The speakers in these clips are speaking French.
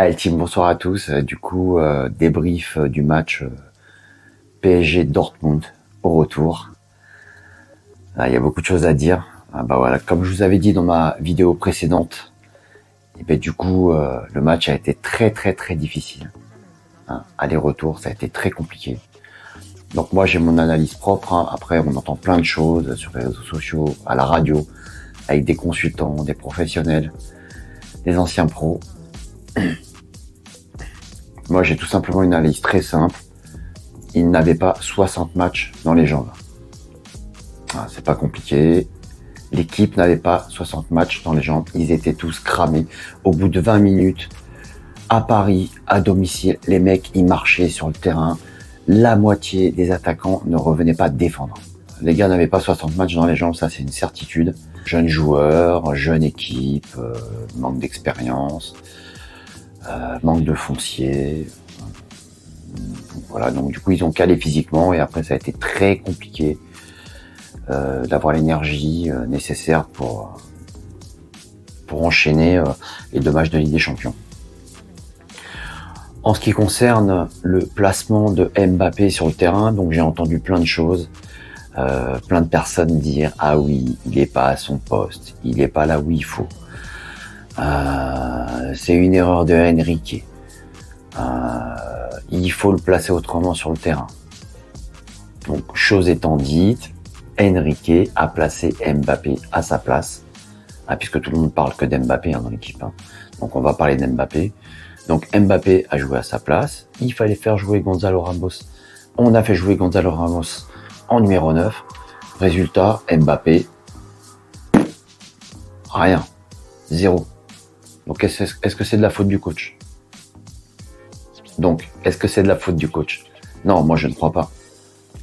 Allez, team, bonsoir à tous. Débrief du match PSG Dortmund au retour. Il y a beaucoup de choses à dire. Comme je vous avais dit dans ma vidéo précédente, le match a été très très très difficile. Aller-retour, ça a été très compliqué. Donc moi j'ai mon analyse propre. Après on entend plein de choses sur les réseaux sociaux, à la radio, avec des consultants, des professionnels, des anciens pros. Moi, j'ai tout simplement une analyse très simple. Il n'avait pas 60 matchs dans les jambes. C'est pas compliqué. L'équipe n'avait pas 60 matchs dans les jambes. Ils étaient tous cramés. Au bout de 20 minutes, à Paris, à domicile, les mecs, ils marchaient sur le terrain. La moitié des attaquants ne revenaient pas défendre. Les gars n'avaient pas 60 matchs dans les jambes, ça c'est une certitude. Jeunes joueurs, jeune équipe, manque d'expérience. Manque de foncier. Voilà, donc du coup ils ont calé physiquement et après ça a été très compliqué d'avoir l'énergie nécessaire pour enchaîner les 2 matchs de Ligue des Champions. En ce qui concerne le placement de Mbappé sur le terrain, donc j'ai entendu plein de choses, plein de personnes dire « Ah oui, il n'est pas à son poste, il n'est pas là où il faut ». C'est une erreur de Enrique. Il faut le placer autrement sur le terrain. Donc, chose étant dite, Enrique a placé Mbappé à sa place, puisque tout le monde parle que d'Mbappé dans l'équipe. Donc, on va parler d'Mbappé. Donc, Mbappé a joué à sa place. Il fallait faire jouer Gonzalo Ramos. On a fait jouer Gonzalo Ramos en numéro 9. Résultat, Mbappé, rien. 0. Donc, est-ce que c'est de la faute du coach ? Donc, est-ce que c'est de la faute du coach ? Non, moi je ne crois pas.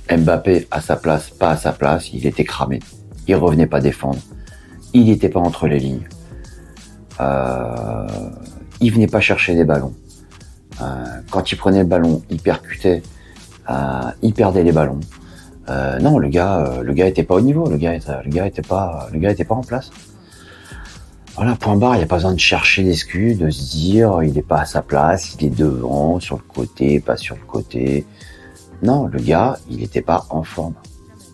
Mbappé à sa place, pas à sa place, il était cramé. Il revenait pas défendre. Il n'était pas entre les lignes. Il venait pas chercher des ballons. Quand il prenait le ballon, il percutait. Il perdait les ballons. Non, le gars était pas au niveau. Le gars était pas en place. Voilà, point barre, il n'y a pas besoin de chercher d'excuses, de se dire il n'est pas à sa place, il est devant, sur le côté, pas sur le côté. Non, le gars, il n'était pas en forme.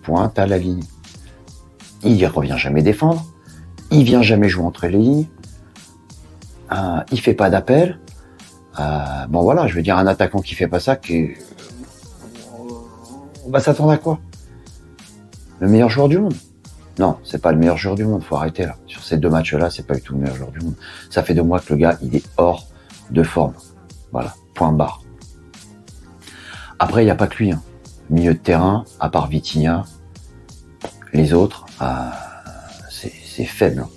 Pointe à la ligne. Il ne revient jamais défendre, il vient jamais jouer entre les lignes, il fait pas d'appel. Je veux dire, un attaquant qui fait pas ça, on va s'attendre à quoi ? Le meilleur joueur du monde ? Non, c'est pas le meilleur joueur du monde, faut arrêter là. Sur ces 2 matchs-là, c'est pas du tout le meilleur joueur du monde. Ça fait 2 mois que le gars, il est hors de forme. Voilà, point barre. Après, il n'y a pas que lui. Milieu de terrain, à part Vitinha, les autres, c'est faible.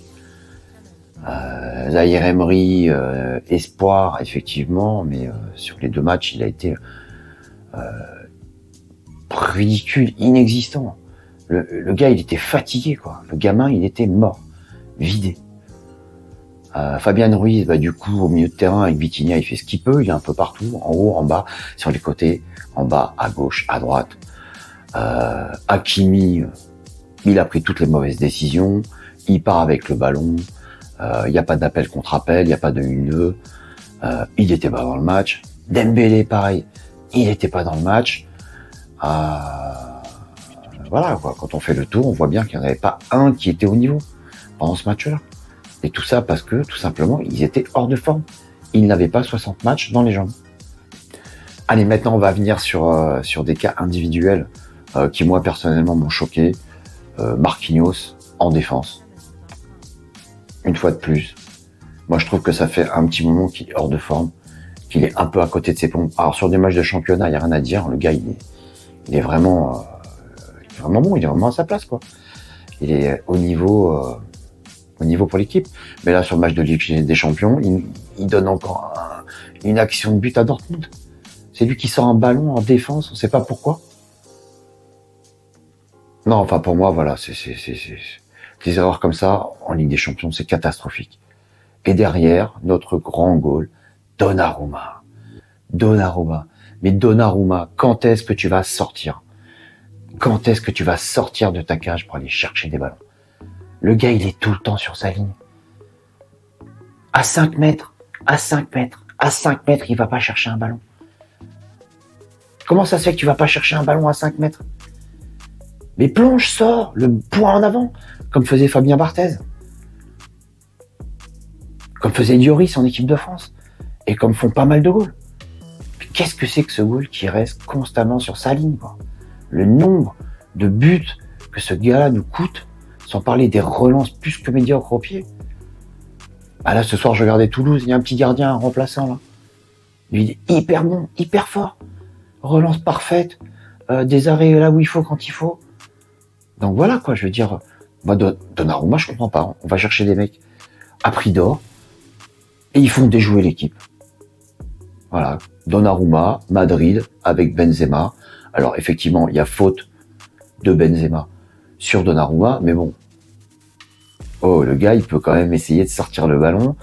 Zahir Emery, espoir, effectivement, mais sur les 2 matchs, il a été ridicule, inexistant. Le gars, il était fatigué, quoi. Le gamin, il était mort, vidé. Fabian Ruiz, au milieu de terrain, avec Vitinha, il fait ce qu'il peut. Il est un peu partout, en haut, en bas, sur les côtés, en bas, à gauche, à droite. Hakimi, il a pris toutes les mauvaises décisions. Il part avec le ballon. Il n'y a pas d'appel contre appel, il n'y a pas de 1-2. Il n'était pas dans le match. Dembélé, pareil, il n'était pas dans le match. Voilà, quoi. Quand on fait le tour, on voit bien qu'il n'y en avait pas un qui était au niveau pendant ce match-là. Et tout ça parce que, tout simplement, ils étaient hors de forme. Ils n'avaient pas 60 matchs dans les jambes. Allez, maintenant, on va venir sur des cas individuels qui, moi, personnellement, m'ont choqué. Marquinhos, en défense. Une fois de plus. Moi, je trouve que ça fait un petit moment qu'il est hors de forme, qu'il est un peu à côté de ses pompes. Alors, sur des matchs de championnat, il n'y a rien à dire. Le gars, il est vraiment... vraiment bon, il est vraiment à sa place, quoi. Il est au niveau pour l'équipe. Mais là, sur le match de Ligue des Champions, il donne encore une action de but à Dortmund. C'est lui qui sort un ballon en défense, on ne sait pas pourquoi. Non, enfin, pour moi, voilà, c'est des erreurs comme ça, en Ligue des Champions, c'est catastrophique. Et derrière, notre grand goal, Donnarumma. Mais Donnarumma, quand est-ce que tu vas sortir ? Quand est-ce que tu vas sortir de ta cage pour aller chercher des ballons ? Le gars, il est tout le temps sur sa ligne. À 5 mètres, À 5 mètres, il va pas chercher un ballon. Comment ça se fait que tu vas pas chercher un ballon à 5 mètres? Mais plonge, sors, le point en avant, comme faisait Fabien Barthez. Comme faisait Lloris en équipe de France. Et comme font pas mal de goals. Puis qu'est-ce que c'est que ce goal qui reste constamment sur sa ligne, quoi? Le nombre de buts que ce gars-là nous coûte, sans parler des relances plus que médiocres au pied. Ah là, ce soir, je regardais Toulouse, il y a un petit gardien, un remplaçant, là. Il est hyper bon, hyper fort. Relance parfaite, des arrêts là où il faut, quand il faut. Donc voilà, quoi, je veux dire, moi, Donnarumma, je comprends pas. On va chercher des mecs à prix d'or, et ils font déjouer l'équipe. Voilà, Donnarumma, Madrid, avec Benzema. Alors, effectivement, il y a faute de Benzema sur Donnarumma, mais bon. Oh, le gars, il peut quand même essayer de sortir le ballon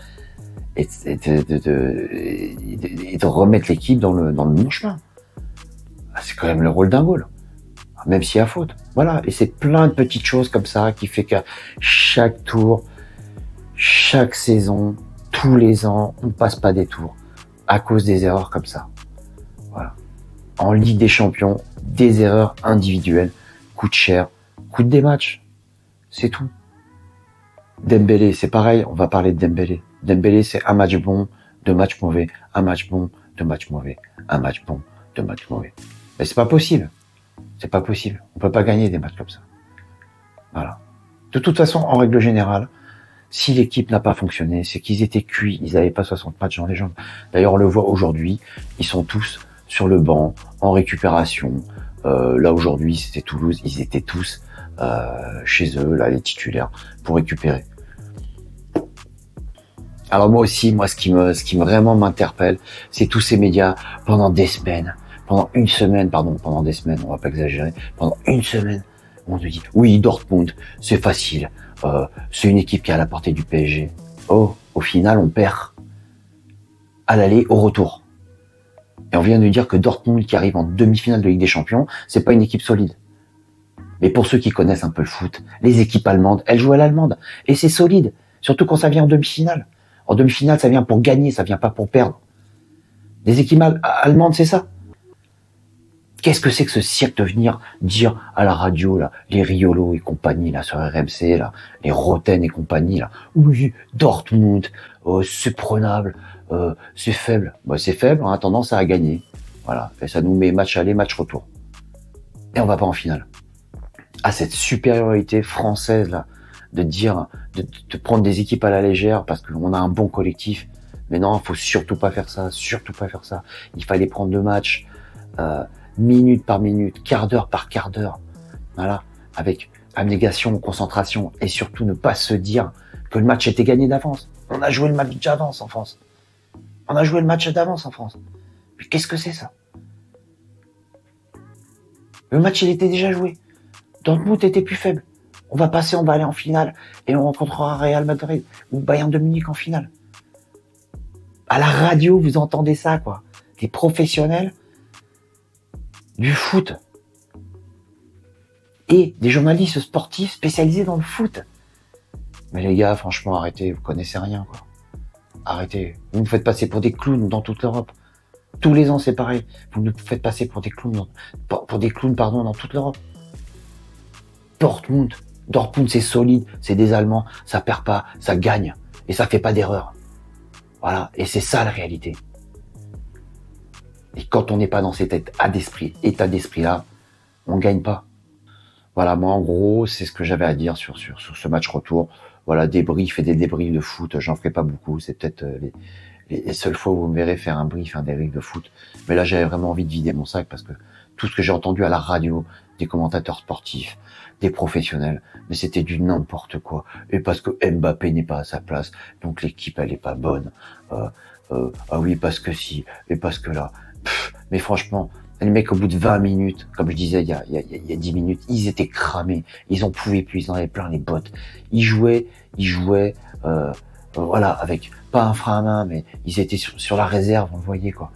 et de remettre l'équipe dans le bon chemin. C'est quand même le rôle d'un goal, même s'il y a faute. Voilà, et c'est plein de petites choses comme ça qui fait qu'à chaque tour, chaque saison, tous les ans, on passe pas des tours à cause des erreurs comme ça. Voilà. En Ligue des Champions, des erreurs individuelles coûtent cher, coûtent des matchs. C'est tout. Dembélé, c'est pareil, on va parler de Dembélé. Dembélé, c'est un match bon, 2 matchs mauvais, un match bon, 2 matchs mauvais, un match bon, 2 matchs mauvais. Mais c'est pas possible. C'est pas possible. On peut pas gagner des matchs comme ça. Voilà. De toute façon, en règle générale, si l'équipe n'a pas fonctionné, c'est qu'ils étaient cuits, ils n'avaient pas 60 matchs dans les jambes. D'ailleurs, on le voit aujourd'hui, ils sont tous sur le banc, en récupération. Là, aujourd'hui, c'était Toulouse, ils étaient tous chez eux, là, les titulaires, pour récupérer. Alors moi aussi, ce qui vraiment m'interpelle, c'est tous ces médias pendant des semaines, pendant une semaine, pendant des semaines, on va pas exagérer, pendant une semaine, on nous dit, oui, Dortmund, c'est facile, c'est une équipe qui est à la portée du PSG. Oh, au final, on perd à l'aller, au retour. Et on vient de dire que Dortmund, qui arrive en demi-finale de Ligue des Champions, c'est pas une équipe solide. Mais pour ceux qui connaissent un peu le foot, les équipes allemandes, elles jouent à l'allemande. Et c'est solide, surtout quand ça vient en demi-finale. En demi-finale, ça vient pour gagner, ça vient pas pour perdre. Les équipes allemandes, c'est ça. Qu'est-ce que c'est que ce cirque de venir dire à la radio, là, les Riolo et compagnie, là, sur RMC, là, les Roten et compagnie, là, oui, Dortmund, c'est prenable, c'est faible. Bah, c'est faible, on a tendance à gagner. Voilà. Et ça nous met match aller, match retour. Et on va pas en finale. À cette supériorité française, là, de dire, de prendre des équipes à la légère parce qu'on a un bon collectif. Mais non, faut surtout pas faire ça, surtout pas faire ça. Il fallait prendre le match, minute par minute, quart d'heure par quart d'heure. Voilà. Avec abnégation, concentration et surtout ne pas se dire que le match était gagné d'avance. On a joué le match d'avance en France. On a joué le match d'avance en France. Mais qu'est-ce que c'est ça? Le match, il était déjà joué. Dortmund était plus faible. On va passer, on va aller en finale et on rencontrera Real Madrid ou Bayern de Munich en finale. À la radio, vous entendez ça, quoi. Des professionnels du foot et des journalistes sportifs spécialisés dans le foot. Mais les gars, franchement, arrêtez, vous connaissez rien, quoi. Arrêtez. Vous nous faites passer pour des clowns dans toute l'Europe. Tous les ans, c'est pareil. Vous nous faites passer pour des clowns, dans toute l'Europe. Dortmund, c'est solide, c'est des Allemands, ça perd pas, ça gagne, et ça fait pas d'erreur. Voilà, et c'est ça la réalité. Et quand on n'est pas dans cet état d'esprit-là, on gagne pas. Voilà, moi en gros, c'est ce que j'avais à dire sur ce match retour. Voilà, des briefs et des débriefs de foot, j'en ferai pas beaucoup, c'est peut-être les seules fois où vous me verrez faire un débrief de foot. Mais là, j'avais vraiment envie de vider mon sac parce que tout ce que j'ai entendu à la radio, des commentateurs sportifs, des professionnels, mais c'était du n'importe quoi. Et parce que Mbappé n'est pas à sa place, donc l'équipe elle est pas bonne. Ah oui, parce que si, et parce que là. Mais franchement, les mecs au bout de 20 minutes, comme je disais il y a 10 minutes, ils étaient cramés, ils en pouvaient plus, ils en avaient plein les bottes. Ils jouaient, voilà, avec pas un frein à main, mais ils étaient sur la réserve, on le voyait, quoi.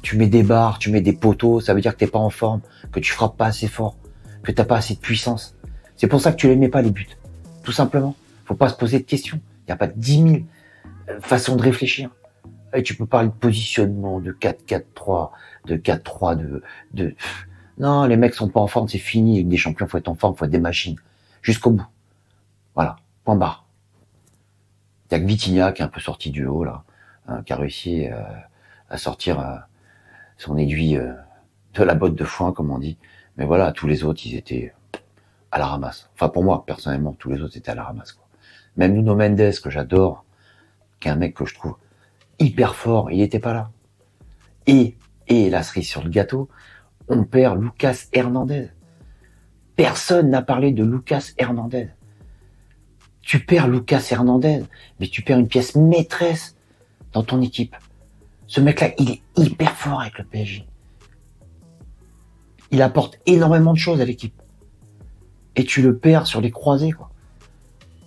Tu mets des barres, tu mets des poteaux, ça veut dire que t'es pas en forme, que tu frappes pas assez fort, que t'as pas assez de puissance. C'est pour ça que tu les mets pas, les buts. Tout simplement. Faut pas se poser de questions. Il y a pas 10 000 façons de réfléchir. Et tu peux parler de positionnement, de 4-4-3, de 4-3, de... Non, les mecs sont pas en forme, c'est fini. Avec des champions, faut être en forme, faut être des machines. Jusqu'au bout. Voilà. Point barre. Il y a que Vitinha qui est un peu sorti du haut, là, hein, qui a réussi à sortir son aiguille de la botte de foin, comme on dit. Mais voilà, tous les autres, ils étaient à la ramasse. Enfin, pour moi, personnellement, tous les autres étaient à la ramasse, quoi. Même Nuno Mendes, que j'adore, qui est un mec que je trouve hyper fort, il était pas là. Et la cerise sur le gâteau, on perd Lucas Hernandez. Personne n'a parlé de Lucas Hernandez. Tu perds Lucas Hernandez, mais tu perds une pièce maîtresse dans ton équipe. Ce mec-là, il est hyper fort avec le PSG. Il apporte énormément de choses à l'équipe. Et tu le perds sur les croisés, quoi.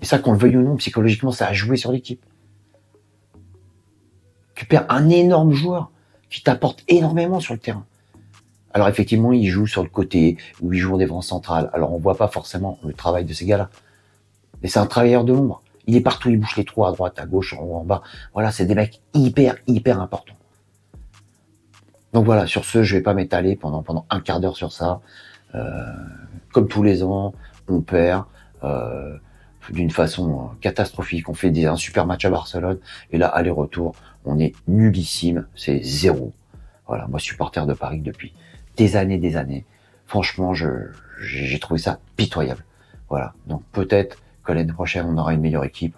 Et ça, qu'on le veuille ou non, psychologiquement, ça a joué sur l'équipe. Tu perds un énorme joueur qui t'apporte énormément sur le terrain. Alors effectivement, il joue sur le côté, ou il joue en défense centrale. Alors on voit pas forcément le travail de ces gars-là. Mais c'est un travailleur de l'ombre. Il est partout, il bouche les trous à droite, à gauche, en haut, en bas. Voilà, c'est des mecs hyper importants. Donc voilà, sur ce, je vais pas m'étaler pendant un quart d'heure sur ça. Comme tous les ans, on perd d'une façon catastrophique. On fait un super match à Barcelone, et là, aller-retour, on est nullissime, c'est 0. Voilà, moi, supporter de Paris depuis des années. Franchement, j'ai trouvé ça pitoyable. Voilà, donc peut-être que l'année prochaine, on aura une meilleure équipe.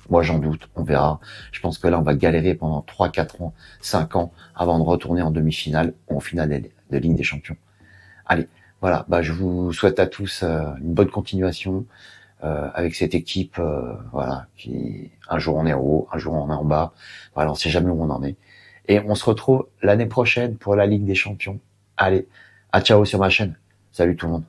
Moi, j'en doute, on verra. Je pense que là, on va galérer pendant 3, 4 ans, 5 ans, avant de retourner en demi-finale ou en finale de Ligue des Champions. Allez, voilà, je vous souhaite à tous une bonne continuation avec cette équipe, voilà, qui un jour on est en haut, un jour on est en bas. Voilà, on sait jamais où on en est. Et on se retrouve l'année prochaine pour la Ligue des Champions. Allez, à ciao sur ma chaîne. Salut tout le monde.